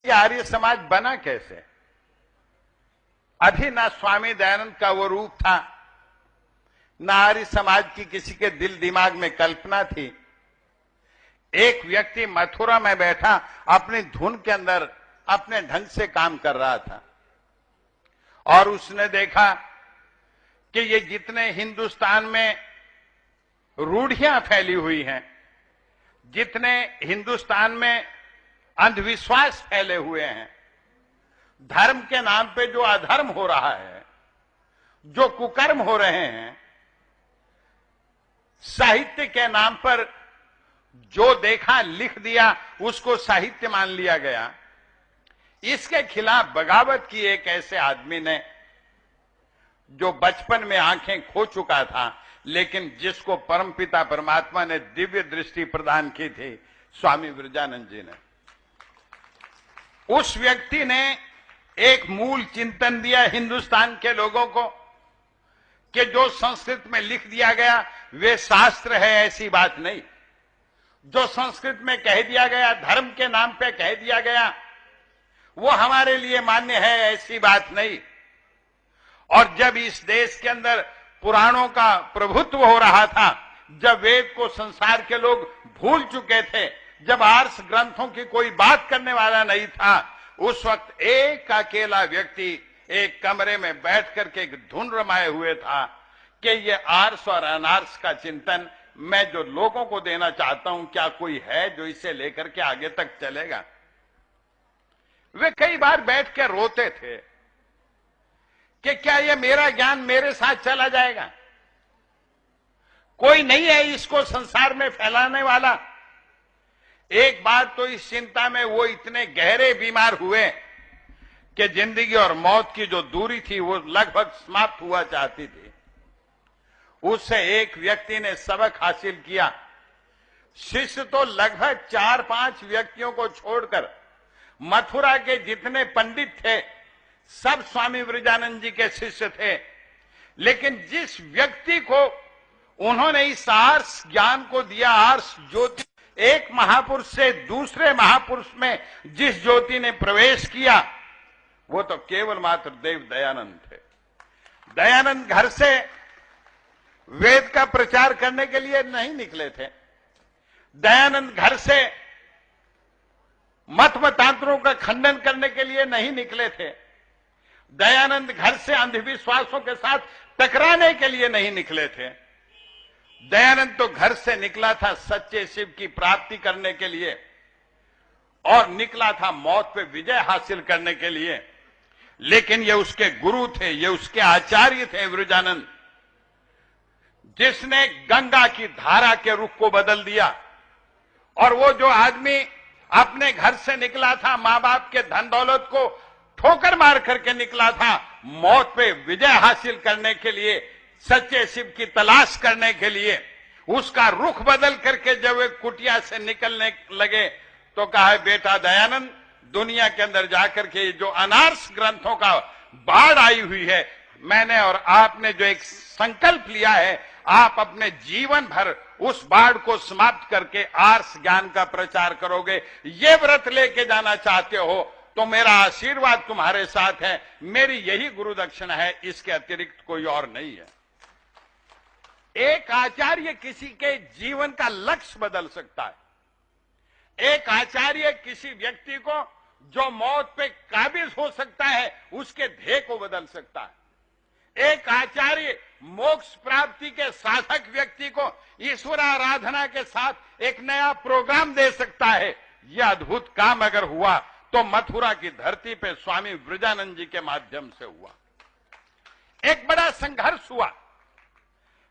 कि आर्य समाज बना कैसे। अभी ना स्वामी दयानंद का वो रूप था, ना आर्य समाज की किसी के दिल दिमाग में कल्पना थी। एक व्यक्ति मथुरा में बैठा अपनी धुन के अंदर अपने ढंग से काम कर रहा था और उसने देखा कि ये जितने हिंदुस्तान में रूढ़ियां फैली हुई हैं, जितने हिंदुस्तान में अंधविश्वास फैले हुए हैं, धर्म के नाम पे जो अधर्म हो रहा है, जो कुकर्म हो रहे हैं, साहित्य के नाम पर जो देखा लिख दिया उसको साहित्य मान लिया गया, इसके खिलाफ बगावत की एक ऐसे आदमी ने जो बचपन में आंखें खो चुका था, लेकिन जिसको परमपिता परमात्मा ने दिव्य दृष्टि प्रदान की थी, स्वामी विरजानंद जी ने। उस व्यक्ति ने एक मूल चिंतन दिया हिंदुस्तान के लोगों को कि जो संस्कृत में लिख दिया गया वे शास्त्र है, ऐसी बात नहीं। जो संस्कृत में कह दिया गया, धर्म के नाम पे कह दिया गया, वो हमारे लिए मान्य है, ऐसी बात नहीं। और जब इस देश के अंदर पुराणों का प्रभुत्व हो रहा था, जब वेद को संसार के लोग भूल चुके थे, जब आर्ष ग्रंथों की कोई बात करने वाला नहीं था, उस वक्त एक अकेला व्यक्ति एक कमरे में बैठ करके एक धुन रमाए हुए था कि ये आर्ष और अनार्ष का चिंतन मैं जो लोगों को देना चाहता हूं, क्या कोई है जो इसे लेकर के आगे तक चलेगा। वे कई बार बैठ के रोते थे कि क्या ये मेरा ज्ञान मेरे साथ चला जाएगा, कोई नहीं है इसको संसार में फैलाने वाला। एक बार तो इस चिंता में वो इतने गहरे बीमार हुए कि जिंदगी और मौत की जो दूरी थी वो लगभग समाप्त हुआ चाहती थी। उससे एक व्यक्ति ने सबक हासिल किया। शिष्य तो लगभग 4-5 व्यक्तियों को छोड़कर मथुरा के जितने पंडित थे सब स्वामी विरजानंद जी के शिष्य थे, लेकिन जिस व्यक्ति को उन्होंने इस आर्ष ज्ञान को दिया, आर्ष ज्योति, एक महापुरुष से दूसरे महापुरुष में जिस ज्योति ने प्रवेश किया, वो तो केवल मात्र देव दयानंद थे। दयानंद घर से वेद का प्रचार करने के लिए नहीं निकले थे। दयानंद घर से मत मतांतरों का खंडन करने के लिए नहीं निकले थे। दयानंद घर से अंधविश्वासों के साथ टकराने के लिए नहीं निकले थे। दयानंद तो घर से निकला था सच्चे शिव की प्राप्ति करने के लिए और निकला था मौत पे विजय हासिल करने के लिए। लेकिन ये उसके गुरु थे, ये उसके आचार्य थे विरजानंद, जिसने गंगा की धारा के रुख को बदल दिया। और वो जो आदमी अपने घर से निकला था, मां बाप के धन दौलत को ठोकर मार करके निकला था, मौत पे विजय हासिल करने के लिए, सच्चे शिव की तलाश करने के लिए, उसका रुख बदल करके जब वे कुटिया से निकलने लगे तो कहा, बेटा दयानंद, दुनिया के अंदर जाकर के जो अनार्ष ग्रंथों का बाढ़ आई हुई है, मैंने और आपने जो एक संकल्प लिया है, आप अपने जीवन भर उस बाढ़ को समाप्त करके आर्ष ज्ञान का प्रचार करोगे। ये व्रत लेके जाना चाहते हो तो मेरा आशीर्वाद तुम्हारे साथ है, मेरी यही गुरु दक्षिणा है, इसके अतिरिक्त कोई और नहीं है। एक आचार्य किसी के जीवन का लक्ष्य बदल सकता है। एक आचार्य किसी व्यक्ति को जो मौत पे काबिज हो सकता है उसके ध्येय को बदल सकता है। एक आचार्य मोक्ष प्राप्ति के साधक व्यक्ति को ईश्वर आराधना के साथ एक नया प्रोग्राम दे सकता है। यह अद्भुत काम अगर हुआ तो मथुरा की धरती पे स्वामी विरजानंद जी के माध्यम से हुआ। एक बड़ा संघर्ष हुआ।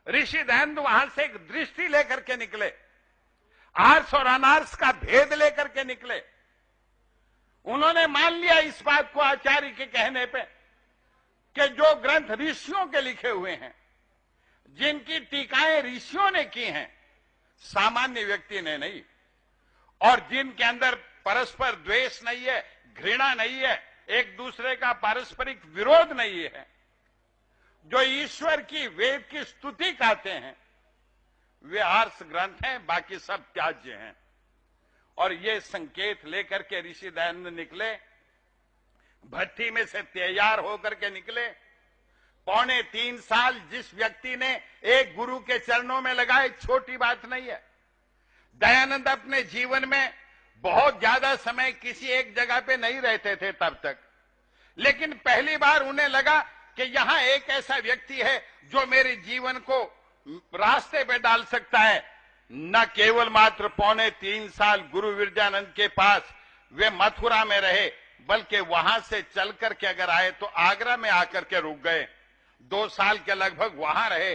ऋषि दयानंद वहां से एक दृष्टि लेकर के निकले, आर्ष और अनार्ष का भेद लेकर के निकले। उन्होंने मान लिया इस बात को आचार्य के कहने पे कि जो ग्रंथ ऋषियों के लिखे हुए हैं, जिनकी टीकाएं ऋषियों ने की हैं, सामान्य व्यक्ति ने नहीं, और जिनके अंदर परस्पर द्वेष नहीं है, घृणा नहीं है, एक दूसरे का पारस्परिक विरोध नहीं है, जो ईश्वर की वेद की स्तुति गाते हैं, वे आर्ष ग्रंथ हैं, बाकी सब त्याज्य हैं। और ये संकेत लेकर के ऋषि दयानंद निकले, भट्टी में से तैयार होकर के निकले। 3.25 साल जिस व्यक्ति ने एक गुरु के चरणों में लगाए, छोटी बात नहीं है। दयानंद अपने जीवन में बहुत ज्यादा समय किसी एक जगह पे नहीं रहते थे तब तक, लेकिन पहली बार उन्हें लगा कि यहां एक ऐसा व्यक्ति है जो मेरे जीवन को रास्ते पे डाल सकता है। न केवल मात्र 3.25 साल गुरु विरजानंद के पास वे मथुरा में रहे, बल्कि वहां से चल करके अगर आए तो आगरा में आकर के रुक गए। 2 साल के लगभग वहां रहे,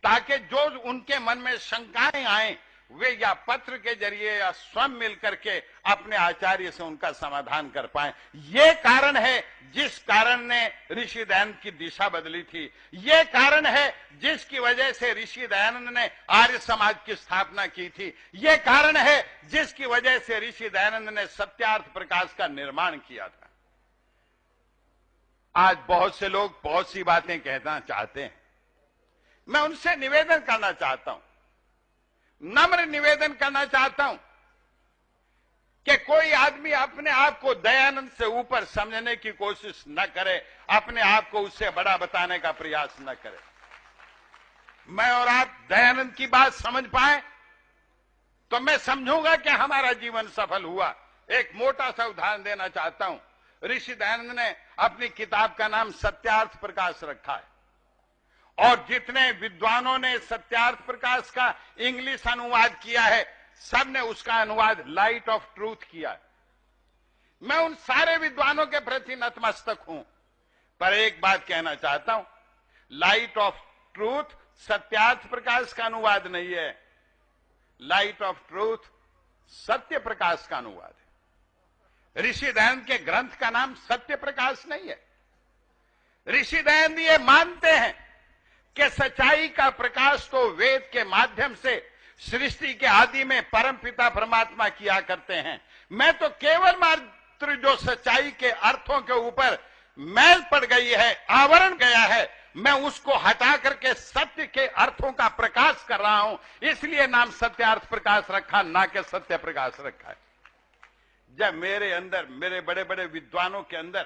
ताकि जो उनके मन में शंकाएं आए वे या पत्र के जरिए या स्वयं मिलकर के अपने आचार्य से उनका समाधान कर पाए। ये कारण है जिस कारण ने ऋषि दयानंद की दिशा बदली थी। ये कारण है जिसकी वजह से ऋषि दयानंद ने आर्य समाज की स्थापना की थी। ये कारण है जिसकी वजह से ऋषि दयानंद ने सत्यार्थ प्रकाश का निर्माण किया था। आज बहुत से लोग बहुत सी बातें कहना चाहते हैं, मैं उनसे निवेदन करना चाहता हूं, नम्र निवेदन करना चाहता हूं कि कोई आदमी अपने आप को दयानंद से ऊपर समझने की कोशिश न करे, अपने आप को उससे बड़ा बताने का प्रयास न करे। मैं और आप दयानंद की बात समझ पाए तो मैं समझूंगा कि हमारा जीवन सफल हुआ। एक मोटा सा उदाहरण देना चाहता हूं। ऋषि दयानंद ने अपनी किताब का नाम सत्यार्थ प्रकाश रखा है, और जितने विद्वानों ने सत्यार्थ प्रकाश का इंग्लिश अनुवाद किया है, सब ने उसका अनुवाद लाइट ऑफ ट्रूथ किया है। मैं उन सारे विद्वानों के प्रति नतमस्तक हूं, पर एक बात कहना चाहता हूं, light of truth Satyarth Prakash का अनुवाद नहीं है, light of truth Satya Prakash का अनुवाद है। ऋषि दयानंद के ग्रंथ का नाम सत्य प्रकाश नहीं है। ऋषि दयानंद ये मानते हैं कि सच्चाई का प्रकाश तो वेद के माध्यम से सृष्टि के आदि में परमपिता परमात्मा किया करते हैं। मैं तो केवल मात्र जो सच्चाई के अर्थों के ऊपर मैल पड़ गई है, आवरण गया है, मैं उसको हटा करके सत्य के अर्थों का प्रकाश कर रहा हूं। इसलिए नाम सत्यार्थ प्रकाश रखा, ना कि सत्य प्रकाश रखा है। जब मेरे अंदर, मेरे बड़े बड़े विद्वानों के अंदर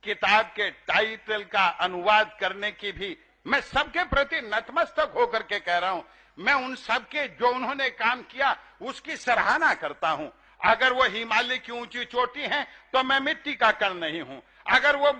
किताब के टाइटल का अनुवाद करने की भी, मैं सबके प्रति नतमस्तक होकर के कह रहा हूं, मैं उन सबके जो उन्होंने काम किया उसकी सराहना करता हूं। अगर वो हिमालय की ऊंची चोटी है तो मैं मिट्टी का कण नहीं हूं, अगर वो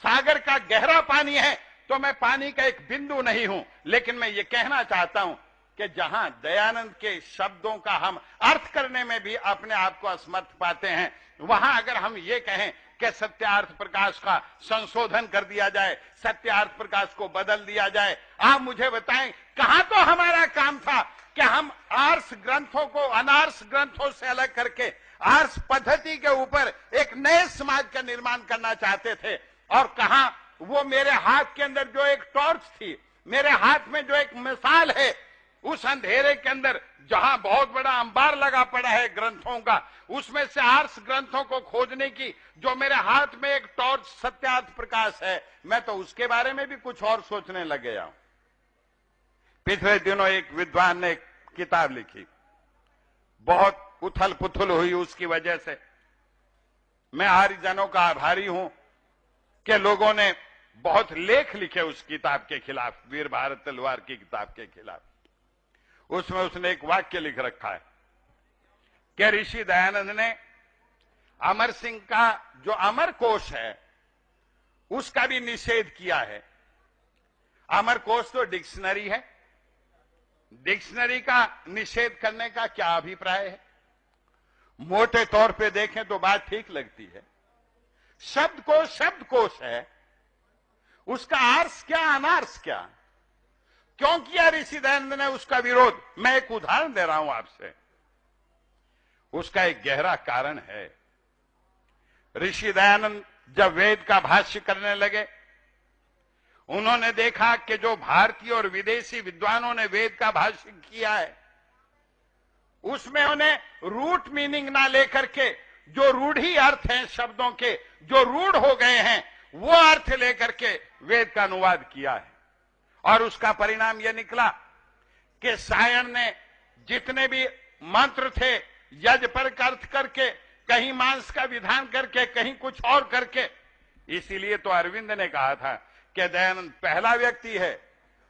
सागर का गहरा पानी है तो मैं पानी का एक बिंदु नहीं हूं। लेकिन मैं ये कहना चाहता हूं कि जहां दयानंद के शब्दों का हम अर्थ करने में भी अपने आप को असमर्थ पाते हैं, वहां अगर हम ये कहें कि सत्यार्थ प्रकाश का संशोधन कर दिया जाए, सत्यार्थ प्रकाश को बदल दिया जाए, आप मुझे बताएं कहां तो हमारा काम था कि हम आर्ष ग्रंथों को अनार्ष ग्रंथों से अलग करके आर्ष पद्धति के ऊपर एक नए समाज का निर्माण करना चाहते थे, और कहां वो मेरे हाथ के अंदर जो एक टॉर्च थी, मेरे हाथ में जो एक मिसाल है, उस अंधेरे के अंदर जहां बहुत बड़ा अंबार लगा पड़ा है ग्रंथों का, उसमें से आर्ष ग्रंथों को खोजने की जो मेरे हाथ में एक टॉर्च सत्यार्थ प्रकाश है, मैं तो उसके बारे में भी कुछ और सोचने लग गया हूं। पिछले दिनों एक विद्वान ने एक किताब लिखी, बहुत उथल पुथल हुई उसकी वजह से। मैं आर्यजनों का आभारी हूं कि लोगों ने बहुत लेख लिखे उस किताब के खिलाफ, वीर भारत तलवार की किताब के खिलाफ। उसमें उसने एक वाक्य लिख रखा है कि ऋषि दयानंद ने अमर सिंह का जो अमर कोश है उसका भी निषेध किया है। अमर कोश तो डिक्शनरी है, डिक्शनरी का निषेध करने का क्या अभिप्राय है? मोटे तौर पे देखें तो बात ठीक लगती है। शब्दकोश है, उसका आर्ष क्या अनार्ष क्या? क्यों किया ऋषि दयानंद ने उसका विरोध? मैं एक उदाहरण दे रहा हूं आपसे, उसका एक गहरा कारण है। ऋषि दयानंद जब वेद का भाष्य करने लगे, उन्होंने देखा कि जो भारतीय और विदेशी विद्वानों ने वेद का भाष्य किया है उसमें उन्हें रूट मीनिंग ना लेकर के जो रूढ़ी अर्थ हैं शब्दों के, जो रूढ़ हो गए हैं, वो अर्थ लेकर के वेद का अनुवाद किया है। और उसका परिणाम यह निकला कि सायण ने जितने भी मंत्र थे यज पर अर्थ करके, कहीं मांस का विधान करके, कहीं कुछ और करके। इसीलिए तो अरविंद ने कहा था कि दयानंद पहला व्यक्ति है,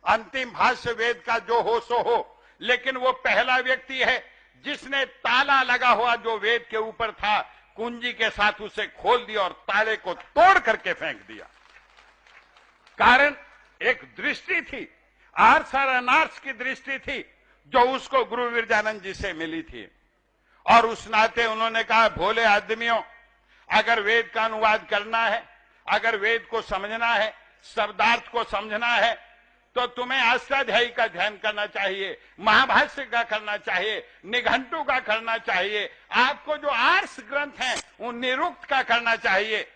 अंतिम भाष्य वेद का जो हो सो हो, लेकिन वो पहला व्यक्ति है जिसने ताला लगा हुआ जो वेद के ऊपर था कुंजी के साथ उसे खोल दिया और ताले को तोड़ करके फेंक दिया। कारण एक दृष्टि थी, आर्स और अनार्स की दृष्टि थी जो उसको गुरु विरजानंद जी से मिली थी। और उस नाते उन्होंने कहा, भोले आदमियों, अगर वेद का अनुवाद करना है, अगर वेद को समझना है, शब्दार्थ को समझना है, तो तुम्हें अष्टाध्यायी का ध्यान करना चाहिए, महाभाष्य का करना चाहिए, निघंटु का करना चाहिए, आपको जो आर्ष ग्रंथ हैं उन निरुक्त का करना चाहिए।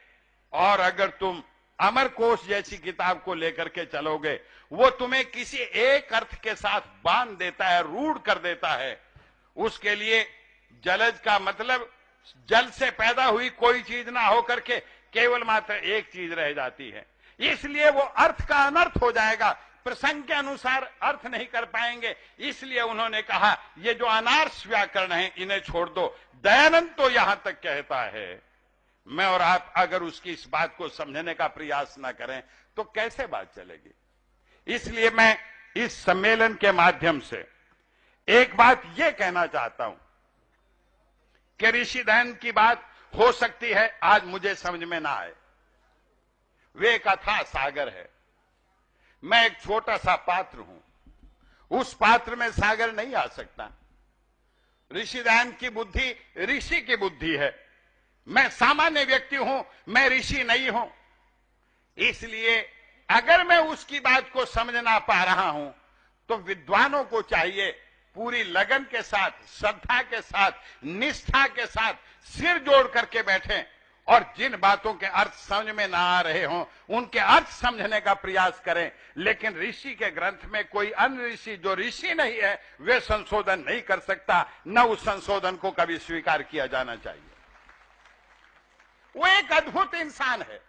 और अगर तुम अमरकोश जैसी किताब को लेकर के चलोगे, वो तुम्हें किसी एक अर्थ के साथ बांध देता है, रूढ़ कर देता है। उसके लिए जलज का मतलब जल से पैदा हुई कोई चीज ना होकर के केवल मात्र एक चीज रह जाती है, इसलिए वो अर्थ का अनर्थ हो जाएगा, प्रसंग के अनुसार अर्थ नहीं कर पाएंगे। इसलिए उन्होंने कहा ये जो अनार्स व्याकरण है इन्हें छोड़ दो। दयानंद तो यहां तक कहता है, मैं और आप अगर उसकी इस बात को समझने का प्रयास ना करें तो कैसे बात चलेगी। इसलिए मैं इस सम्मेलन के माध्यम से एक बात यह कहना चाहता हूं कि ऋषि दयानंद की बात हो सकती है आज मुझे समझ में ना आए, वे कथा सागर है, मैं एक छोटा सा पात्र हूं, उस पात्र में सागर नहीं आ सकता। ऋषि दयानंद की बुद्धि ऋषि की बुद्धि है, मैं सामान्य व्यक्ति हूं, मैं ऋषि नहीं हूं। इसलिए अगर मैं उसकी बात को समझ ना पा रहा हूं तो विद्वानों को चाहिए पूरी लगन के साथ, श्रद्धा के साथ, निष्ठा के साथ सिर जोड़ करके बैठें और जिन बातों के अर्थ समझ में ना आ रहे हों उनके अर्थ समझने का प्रयास करें। लेकिन ऋषि के ग्रंथ में कोई अन्य ऋषि जो ऋषि नहीं है वे संशोधन नहीं कर सकता, न उस संशोधन को कभी स्वीकार किया जाना चाहिए। वो एक अद्भुत इंसान है,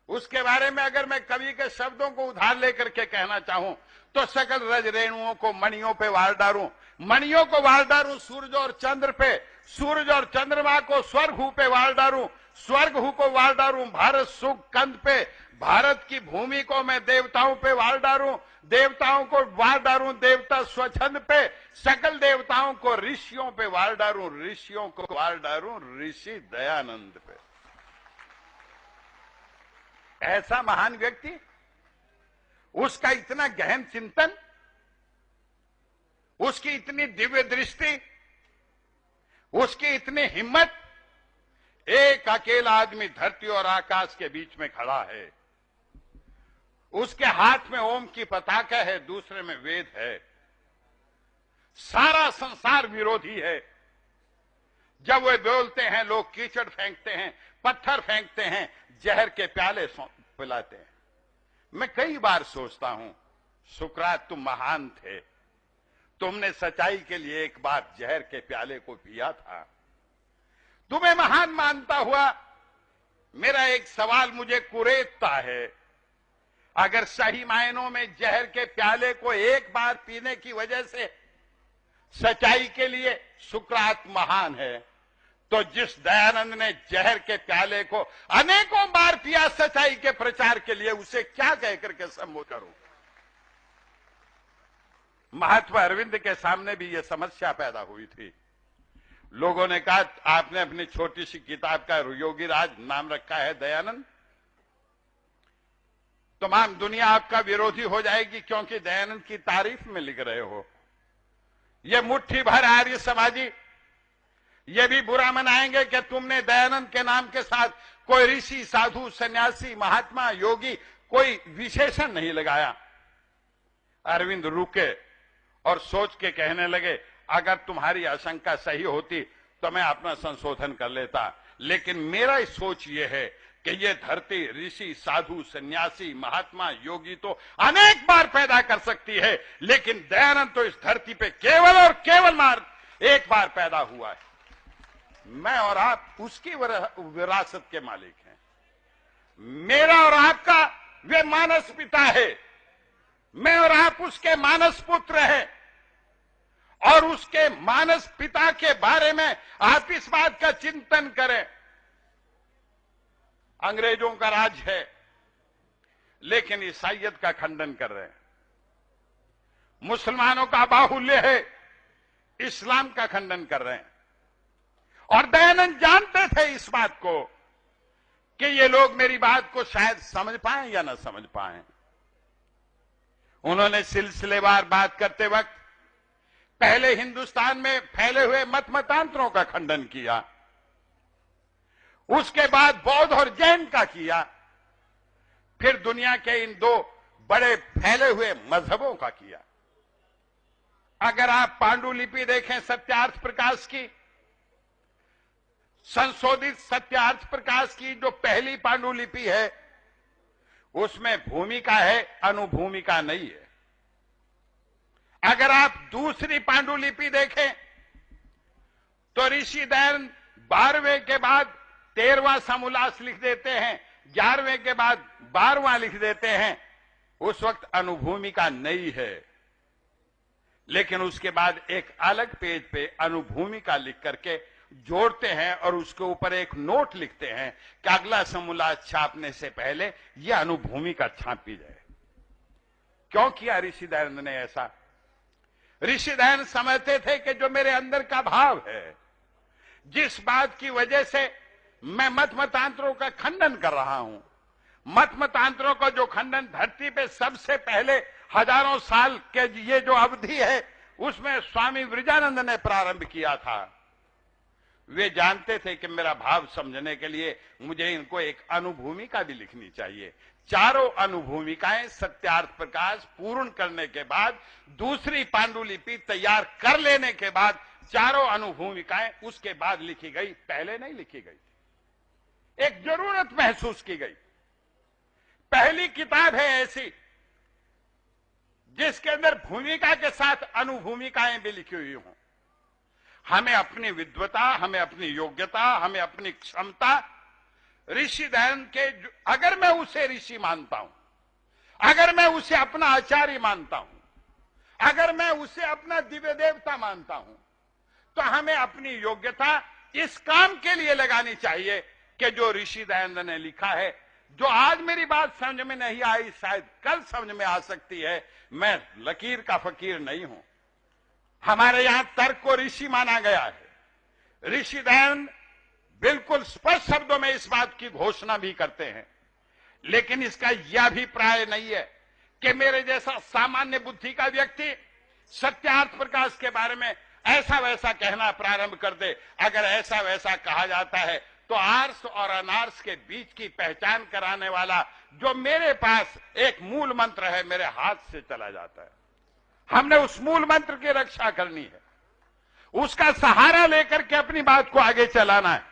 उसके बारे में अगर मैं कवि के शब्दों को उधार लेकर के कहना चाहूं तो सकल रज रेणुओं को मणियों पे वार डालूं, मणियों को वार डालूं सूरज और चंद्र पे, सूरज और चंद्रमा को स्वर्ग हु पे वार डालूं, स्वर्ग हु को वार डालूं भारत सुख कंद पे, भारत की भूमि को मैं देवताओं पे वार डालूं, देवताओं को वार डालूं देवता स्वच्छंद पे, सकल देवताओं को ऋषियों पे वार डालूं, ऋषियों को वार डालूं ऋषि दयानंद पे। ऐसा महान व्यक्ति, उसका इतना गहन चिंतन, उसकी इतनी दिव्य दृष्टि, उसकी इतनी हिम्मत। एक अकेला आदमी धरती और आकाश के बीच में खड़ा है, उसके हाथ में ओम की पताका है, दूसरे में वेद है। सारा संसार विरोधी है। जब वे बोलते हैं लोग कीचड़ फेंकते हैं, पत्थर फेंकते हैं, जहर के प्याले पिलाते हैं। मैं कई बार सोचता हूं, सुकरात तुम महान थे, तुमने सच्चाई के लिए एक बार जहर के प्याले को पिया था, तुम्हें महान मानता हुआ मेरा एक सवाल मुझे कुरेदता है, अगर सही मायनों में जहर के प्याले को एक बार पीने की वजह से सच्चाई के लिए सुकरात महान है, तो जिस दयानंद ने जहर के प्याले को अनेकों बार पिया सच्चाई के प्रचार के लिए, उसे क्या कहकर के संबोधित करूं। महात्मा अरविंद के सामने भी यह समस्या पैदा हुई थी। लोगों ने कहा आपने अपनी छोटी सी किताब का योगी राज नाम रखा है दयानंद, तमाम दुनिया आपका विरोधी हो जाएगी क्योंकि दयानंद की तारीफ में लिख रहे हो। ये मुट्ठी भर आर्य समाजी ये भी बुरा मनाएंगे कि तुमने दयानंद के नाम के साथ कोई ऋषि, साधु, सन्यासी, महात्मा, योगी कोई विशेषण नहीं लगाया। अरविंद रुके और सोच के कहने लगे अगर तुम्हारी आशंका सही होती तो मैं अपना संशोधन कर लेता, लेकिन मेरा सोच ये है कि ये धरती ऋषि, साधु, सन्यासी, महात्मा, योगी तो अनेक बार पैदा कर सकती है, लेकिन दयानंद तो इस धरती पे केवल और केवल एक बार पैदा हुआ है। मैं और आप उसकी विरासत के मालिक हैं। मेरा और आपका वे मानस पिता है, मैं और आप उसके मानस पुत्र हैं। और उसके मानस पिता के बारे में आप इस बात का चिंतन करें। अंग्रेजों का राज है, लेकिन ईसाइयत का खंडन कर रहे हैं। मुसलमानों का बाहुल्य है, इस्लाम का खंडन कर रहे हैं। और दयानंद जानते थे इस बात को कि ये लोग मेरी बात को शायद समझ पाए या ना समझ पाए। उन्होंने सिलसिलेवार बात करते वक्त पहले हिंदुस्तान में फैले हुए मतांतरों का खंडन किया, उसके बाद बौद्ध और जैन का किया, फिर दुनिया के इन दो बड़े फैले हुए मजहबों का किया। अगर आप पांडुलिपि देखें सत्यार्थ प्रकाश की, संशोधित सत्यार्थ प्रकाश की जो पहली पांडुलिपि है, उसमें भूमिका है, अनुभूमिका नहीं है। अगर आप दूसरी पांडुलिपि देखें तो ऋषि दयानंद 12वें के बाद 13वां समोल्लास लिख देते हैं, 11वें के बाद 12वां लिख देते हैं। उस वक्त अनुभूमिका नहीं है, लेकिन उसके बाद एक अलग पेज पे अनुभूमिका लिख करके जोड़ते हैं और उसके ऊपर एक नोट लिखते हैं कि अगला समोल्लास छापने से पहले यह अनुभूमिका छापी जाए। क्यों किया ऋषि दयानंद ने ऐसा? ऋषि दयानंद समझते थे कि जो मेरे अंदर का भाव है, जिस बात की वजह से मैं मतांतरों का खंडन कर रहा हूं, मतांतरों का जो खंडन धरती पे सबसे पहले हजारों साल के ये जो अवधि है, उसमें स्वामी विरजानंद ने प्रारंभ किया था। वे जानते थे कि मेरा भाव समझने के लिए मुझे इनको एक अनुभूमिका भी लिखनी चाहिए। चारों अनुभूमिकाएं सत्यार्थ प्रकाश पूर्ण करने के बाद, दूसरी पांडुलिपि तैयार कर लेने के बाद, चारों अनुभूमिकाएं उसके बाद लिखी गई, पहले नहीं लिखी गई। एक जरूरत महसूस की गई। पहली किताब है ऐसी जिसके अंदर भूमिका के साथ अनुभूमिकाएं भी लिखी हुई हों। हमें अपनी विद्वता, हमें अपनी योग्यता, हमें अपनी क्षमता, ऋषि दयानंद के, अगर मैं उसे ऋषि मानता हूं, अगर मैं उसे अपना आचार्य मानता हूं, अगर मैं उसे अपना दिव्य देवता मानता हूं, तो हमें अपनी योग्यता इस काम के लिए लगानी चाहिए कि जो ऋषि दयानंद ने लिखा है, जो आज मेरी बात समझ में नहीं आई, शायद कल समझ में आ सकती है। मैं लकीर का फकीर नहीं हूं। हमारे यहां तर्क को ऋषि माना गया है। ऋषि दयानंद बिल्कुल स्पष्ट शब्दों में इस बात की घोषणा भी करते हैं, लेकिन इसका यह अभिप्राय नहीं है कि मेरे जैसा सामान्य बुद्धि का व्यक्ति सत्यार्थ प्रकाश के बारे में ऐसा वैसा कहना प्रारंभ कर दे। अगर ऐसा वैसा कहा जाता है तो आर्स और अनार्स के बीच की पहचान कराने वाला जो मेरे पास एक मूल मंत्र है, मेरे हाथ से चला जाता है। हमने उस मूल मंत्र की रक्षा करनी है, उसका सहारा लेकर के अपनी बात को आगे चलाना है।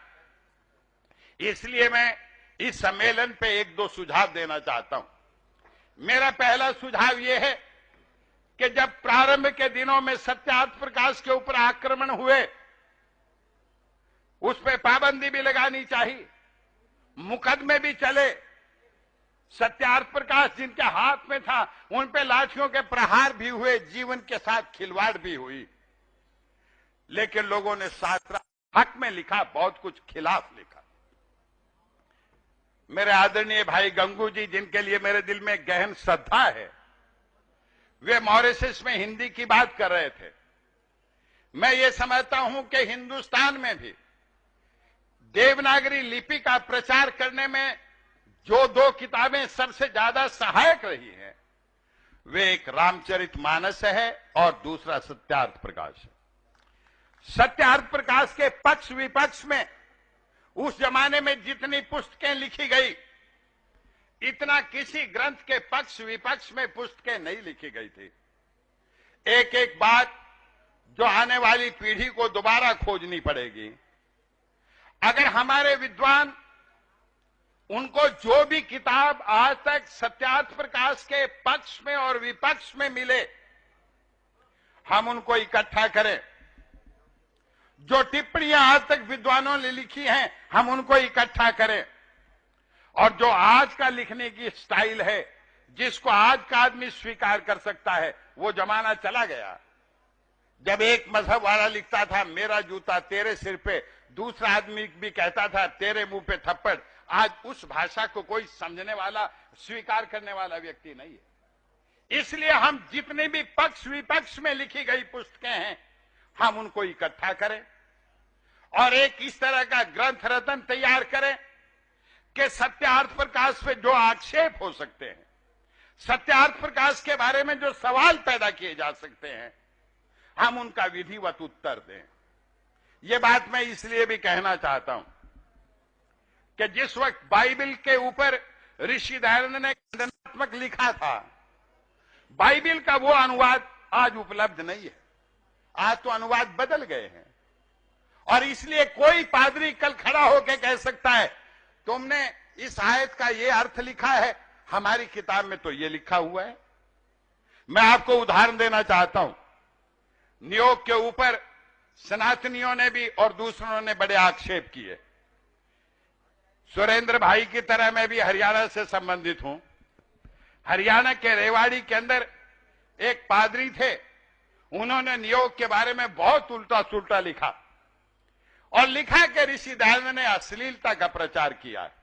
इसलिए मैं इस सम्मेलन पे एक दो सुझाव देना चाहता हूं। मेरा पहला सुझाव यह है कि जब प्रारंभ के दिनों में सत्यार्थ प्रकाश के ऊपर आक्रमण हुए, उस पर पाबंदी भी लगानी चाहिए, मुकदमे भी चले। सत्यार्थ प्रकाश जिनके हाथ में था, उन पे लाठियों के प्रहार भी हुए, जीवन के साथ खिलवाड़ भी हुई, लेकिन लोगों ने शास्त्र हक में लिखा, बहुत कुछ खिलाफ लिखा। मेरे आदरणीय भाई गंगू जी, जिनके लिए मेरे दिल में गहन श्रद्धा है, वे मॉरिशस में हिंदी की बात कर रहे थे। मैं ये समझता हूं कि हिंदुस्तान में भी देवनागरी लिपि का प्रचार करने में जो दो किताबें सबसे ज्यादा सहायक रही हैं, वे एक रामचरितमानस है और दूसरा सत्यार्थ प्रकाश है। सत्यार्थ प्रकाश के पक्ष विपक्ष में उस जमाने में जितनी पुस्तकें लिखी गई, इतना किसी ग्रंथ के पक्ष विपक्ष में पुस्तकें नहीं लिखी गई थी। एक एक बात जो आने वाली पीढ़ी को दोबारा खोजनी पड़ेगी। अगर हमारे विद्वान उनको जो भी किताब आज तक सत्यार्थ प्रकाश के पक्ष में और विपक्ष में मिले, हम उनको इकट्ठा करें। जो टिप्पणियां आज तक विद्वानों ने लिखी हैं, हम उनको इकट्ठा करें। और जो आज का लिखने की स्टाइल है, जिसको आज का आदमी स्वीकार कर सकता है, वो जमाना चला गया। जब एक मजहब वाला लिखता था मेरा जूता तेरे सिर पे, दूसरा आदमी भी कहता था तेरे मुंह पे थप्पड़। आज उस भाषा को कोई समझने वाला, स्वीकार करने वाला व्यक्ति नहीं है। इसलिए हम जितने भी पक्ष विपक्ष में लिखी गई पुस्तकें हैं, हम उनको इकट्ठा करें और एक इस तरह का ग्रंथ रत्न तैयार करें कि सत्यार्थ प्रकाश पे जो आक्षेप हो सकते हैं, सत्यार्थ प्रकाश के बारे में जो सवाल पैदा किए जा सकते हैं, हम उनका विधिवत उत्तर दें। ये बात मैं इसलिए भी कहना चाहता हूं कि जिस वक्त बाइबल के ऊपर ऋषि दयानंद ने खंडनात्मक लिखा था, बाइबल का वो अनुवाद आज उपलब्ध नहीं है। आज तो अनुवाद बदल गए हैं और इसलिए कोई पादरी कल खड़ा होकर कह सकता है तुमने इस आयत का ये अर्थ लिखा है, हमारी किताब में तो ये लिखा हुआ है। मैं आपको उदाहरण देना चाहता हूं। नियोग के ऊपर सनातनियों ने भी और दूसरों ने बड़े आक्षेप किए। सुरेंद्र भाई की तरह मैं भी हरियाणा से संबंधित हूं। हरियाणा के रेवाड़ी के अंदर एक पादरी थे, उन्होंने नियोग के बारे में बहुत उल्टा सुल्टा लिखा और लिखा कि ऋषि दयानंद ने अश्लीलता का प्रचार किया है।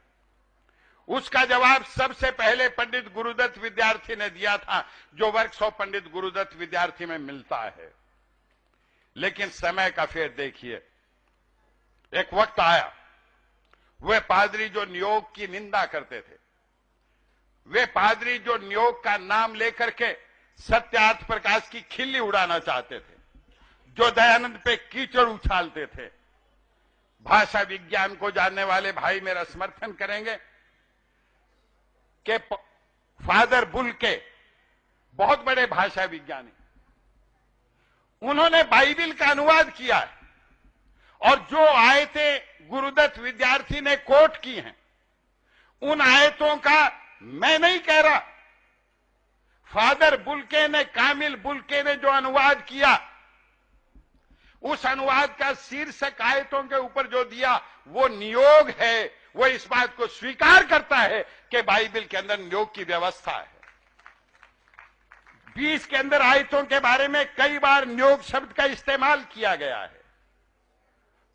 उसका जवाब सबसे पहले पंडित गुरुदत्त विद्यार्थी ने दिया था, जो वर्कशॉप पंडित गुरुदत्त विद्यार्थी में मिलता है। लेकिन समय का फेर देखिए, एक वक्त आया, वे पादरी जो नियोग की निंदा करते थे, वे पादरी जो नियोग का नाम लेकर के सत्यार्थ प्रकाश की खिल्ली उड़ाना चाहते थे, जो दयानंद पे कीचड़ उछालते थे, भाषा विज्ञान को जानने वाले भाई मेरा समर्थन करेंगे कि फादर बुल के बहुत बड़े भाषा विज्ञानी, उन्होंने बाइबल का अनुवाद किया है और जो आयतें गुरुदत्त विद्यार्थी ने कोट की हैं, उन आयतों का मैं नहीं कह रहा, फादर बुल्के ने, कामिल बुल्के ने जो अनुवाद किया, उस अनुवाद का शीर्षक आयतों के ऊपर जो दिया वो नियोग है। वो इस बात को स्वीकार करता है कि बाइबल के अंदर नियोग की व्यवस्था है। 20 के अंदर आयतों के बारे में कई बार नियोग शब्द का इस्तेमाल किया गया है।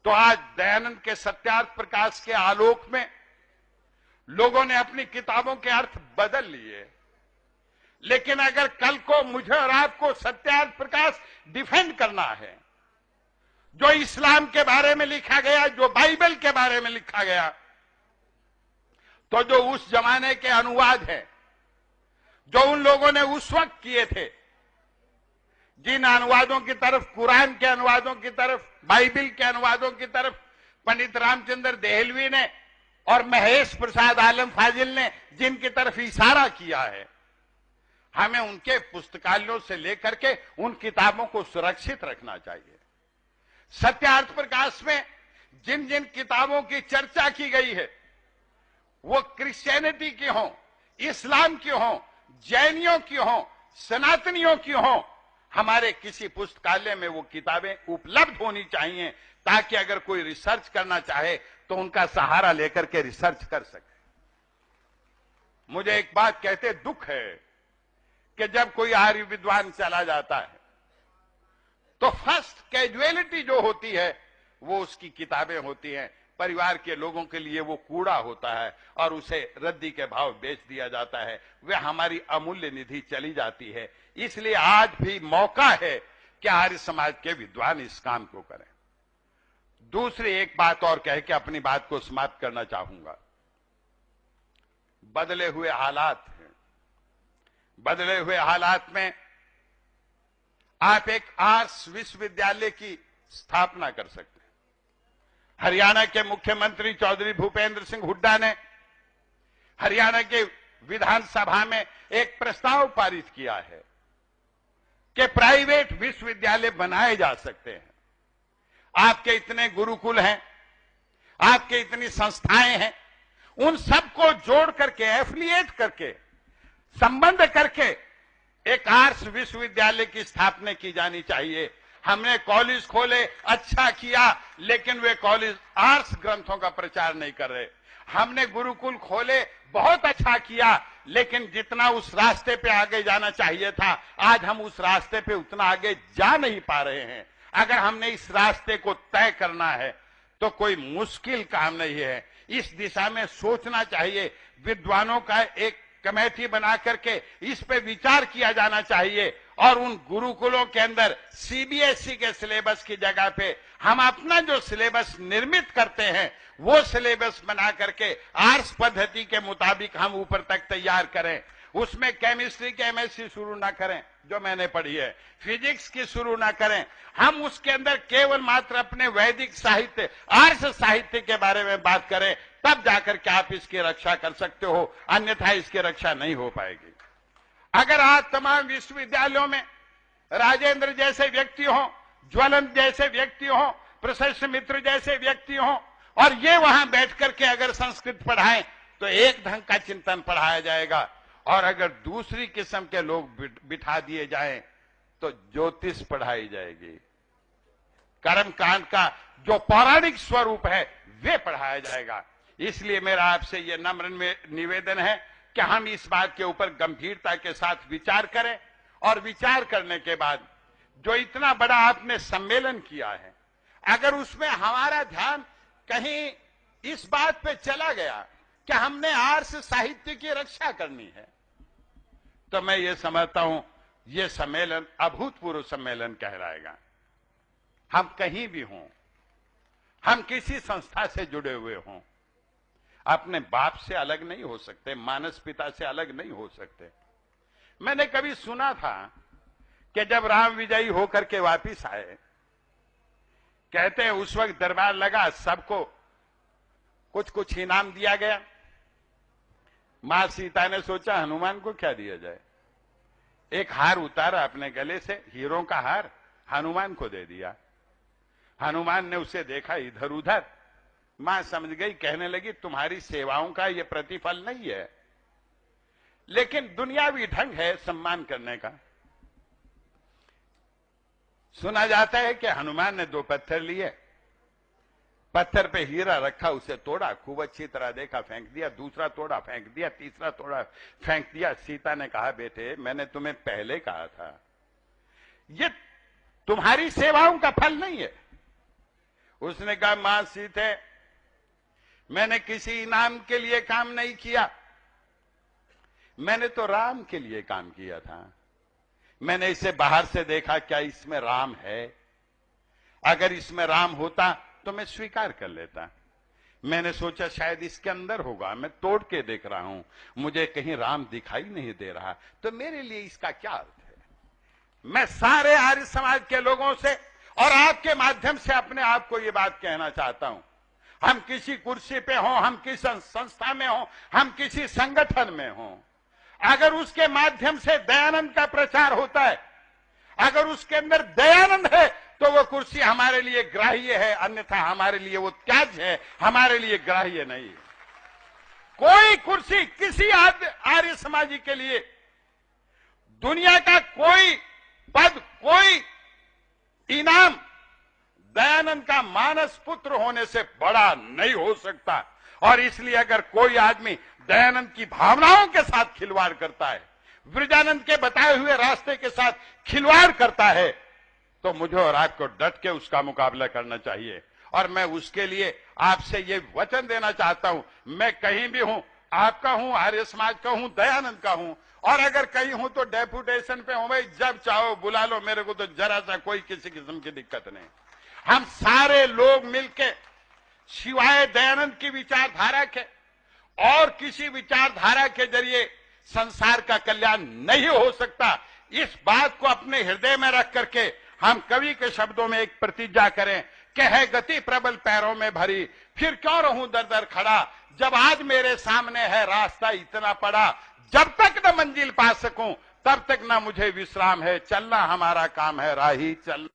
तो आज दयानंद के सत्यार्थ प्रकाश के आलोक में लोगों ने अपनी किताबों के अर्थ बदल लिए। लेकिन अगर कल को मुझे और आपको सत्यार्थ प्रकाश डिफेंड करना है, जो इस्लाम के बारे में लिखा गया, जो बाइबल के बारे में लिखा गया, तो जो उस जमाने के अनुवाद हैं, जो उन लोगों ने उस वक्त किए थे, जिन अनुवादों की तरफ, कुरान के अनुवादों की तरफ, बाइबल के अनुवादों की तरफ पंडित रामचंद्र देहलवी ने और महेश प्रसाद आलम फाजिल ने जिनकी तरफ इशारा किया है, हमें उनके पुस्तकालयों से लेकर के उन किताबों को सुरक्षित रखना चाहिए। सत्यार्थ प्रकाश में जिन जिन किताबों की चर्चा की गई है, वो क्रिश्चियनिटी की हो, इस्लाम की हो, जैनियों की हो, सनातनियों की हो, हमारे किसी पुस्तकालय में वो किताबें उपलब्ध होनी चाहिए, ताकि अगर कोई रिसर्च करना चाहे तो उनका सहारा लेकर के रिसर्च कर सके। मुझे एक बात कहते दुख है कि जब कोई आर्य विद्वान चला जाता है तो फर्स्ट कैजुअलिटी जो होती है वो उसकी किताबें होती हैं। परिवार के लोगों के लिए वो कूड़ा होता है और उसे रद्दी के भाव बेच दिया जाता है। वे हमारी अमूल्य निधि चली जाती है। इसलिए आज भी मौका है कि आर्य समाज के विद्वान इस काम को करें। दूसरी एक बात और कह के अपनी बात को समाप्त करना चाहूंगा। बदले हुए हालात हैं, बदले हुए हालात में आप एक आर्ट्स विश्वविद्यालय की स्थापना कर सकते हैं। हरियाणा के मुख्यमंत्री चौधरी भूपेंद्र सिंह हुड्डा ने हरियाणा के विधानसभा में एक प्रस्ताव पारित किया है कि प्राइवेट विश्वविद्यालय बनाए जा सकते हैं। आपके इतने गुरुकुल हैं, आपके इतनी संस्थाएं हैं, उन सबको जोड़ करके, एफिलिएट करके, संबंध करके एक आर्ट्स विश्वविद्यालय की स्थापना की जानी चाहिए। हमने कॉलेज खोले, अच्छा किया, लेकिन वे कॉलेज आर्ट्स ग्रंथों का प्रचार नहीं कर रहे। हमने गुरुकुल खोले, बहुत अच्छा किया, लेकिन जितना उस रास्ते पे आगे जाना चाहिए था, आज हम उस रास्ते पे उतना आगे जा नहीं पा रहे हैं। अगर हमने इस रास्ते को तय करना है तो कोई मुश्किल काम नहीं है। इस दिशा में सोचना चाहिए। विद्वानों का एक कमेटी बना करके इस पे विचार किया जाना चाहिए और उन गुरुकुलों के अंदर सीबीएसई के सिलेबस की जगह पे हम अपना जो सिलेबस निर्मित करते हैं वो सिलेबस बना करके आर्ट्स पद्धति के मुताबिक हम ऊपर तक तैयार करें। उसमें केमिस्ट्री की एमएससी शुरू ना करें जो मैंने पढ़ी है, फिजिक्स की शुरू ना करें। हम उसके अंदर केवल मात्र अपने वैदिक साहित्य, आर्ष साहित्य के बारे में बात करें, तब जाकर के आप इसकी रक्षा कर सकते हो, अन्यथा इसकी रक्षा नहीं हो पाएगी। अगर आज तमाम विश्वविद्यालयों में राजेंद्र जैसे व्यक्ति हों, ज्वलंत जैसे व्यक्ति हों, प्रशस्त मित्र जैसे व्यक्ति हों और ये वहां बैठ करके अगर संस्कृत पढ़ाएं तो एक ढंग का चिंतन पढ़ाया जाएगा, और अगर दूसरी किस्म के लोग बिठा दिए जाएं तो ज्योतिष पढ़ाई जाएगी। कर्मकांड का जो पौराणिक स्वरूप है वे पढ़ाया जाएगा। इसलिए मेरा आपसे यह नम्र निवेदन है कि हम इस बात के ऊपर गंभीरता के साथ विचार करें और विचार करने के बाद जो इतना बड़ा आपने सम्मेलन किया है, अगर उसमें हमारा ध्यान कहीं इस बात पे चला गया कि हमने आर्ष साहित्य की रक्षा करनी है, तो मैं ये समझता हूं ये सम्मेलन अभूतपूर्व सम्मेलन कहलाएगा। हम कहीं भी हों, हम किसी संस्था से जुड़े हुए हों, अपने बाप से अलग नहीं हो सकते, मानस पिता से अलग नहीं हो सकते। मैंने कभी सुना था कि जब राम विजयी होकर के वापिस आए, कहते हैं उस वक्त दरबार लगा, सबको कुछ कुछ इनाम दिया गया। मां सीता ने सोचा हनुमान को क्या दिया जाए, एक हार उतारा अपने गले से, हीरों का हार, हनुमान को दे दिया। हनुमान ने उसे देखा इधर उधर, मां समझ गई, कहने लगी तुम्हारी सेवाओं का यह प्रतिफल नहीं है, लेकिन दुनियावी ढंग है सम्मान करने का। सुना जाता है कि हनुमान ने 2 पत्थर लिए, पत्थर पे हीरा रखा, उसे तोड़ा, खूब अच्छी तरह देखा, फेंक दिया, दूसरा तोड़ा, फेंक दिया, तीसरा तोड़ा, फेंक दिया। सीता ने कहा बेटे मैंने तुम्हें पहले कहा था ये तुम्हारी सेवाओं का फल नहीं है। उसने कहा मां सीते मैंने किसी इनाम के लिए काम नहीं किया, मैंने तो राम के लिए काम किया था। मैंने इसे बाहर से देखा, क्या इसमें राम है? अगर इसमें राम होता तो मैं स्वीकार कर लेता। मैंने सोचा शायद इसके अंदर होगा, मैं तोड़ के देख रहा हूं, मुझे कहीं राम दिखाई नहीं दे रहा, तो मेरे लिए इसका क्या अर्थ है? मैं सारे आर्य समाज के लोगों से और आपके माध्यम से अपने आप को यह बात कहना चाहता हूं, हम किसी कुर्सी पे हों, हम किसी संस्था में हों, हम किसी संगठन में हों, अगर उसके माध्यम से दयानंद का प्रचार होता है, अगर उसके अंदर दयानंद है तो वो कुर्सी हमारे लिए ग्राह्य है, अन्यथा हमारे लिए वो त्याज्य है, हमारे लिए ग्राह्य नहीं। कोई कुर्सी किसी आर्य समाजी के लिए, दुनिया का कोई पद, कोई इनाम दयानंद का मानस पुत्र होने से बड़ा नहीं हो सकता। और इसलिए अगर कोई आदमी दयानंद की भावनाओं के साथ खिलवाड़ करता है, ब्रजानंद के बताए हुए रास्ते के साथ खिलवाड़ करता है, तो मुझे और आपको डट के उसका मुकाबला करना चाहिए। और मैं उसके लिए आपसे ये वचन देना चाहता हूं, मैं कहीं भी हूं, आपका हूं, आर्य समाज का हूं, दयानंद का हूं, और अगर कहीं हूं तो डेपुटेशन पे हूं, भाई जब चाहो बुला लो मेरे को, तो जरा सा कोई किसी किस्म की दिक्कत नहीं। हम सारे लोग मिलके सिवाय दयानंद की विचारधारा के और किसी विचारधारा के जरिए संसार का कल्याण नहीं हो सकता। इस बात को अपने हृदय में रख करके हम कवि के शब्दों में एक प्रतिज्ञा करें कि है गति प्रबल पैरों में भरी, फिर क्यों रहूं दर दर खड़ा, जब आज मेरे सामने है रास्ता इतना पड़ा, जब तक न मंजिल पा सकूं तब तक न मुझे विश्राम है, चलना हमारा काम है, राही चल।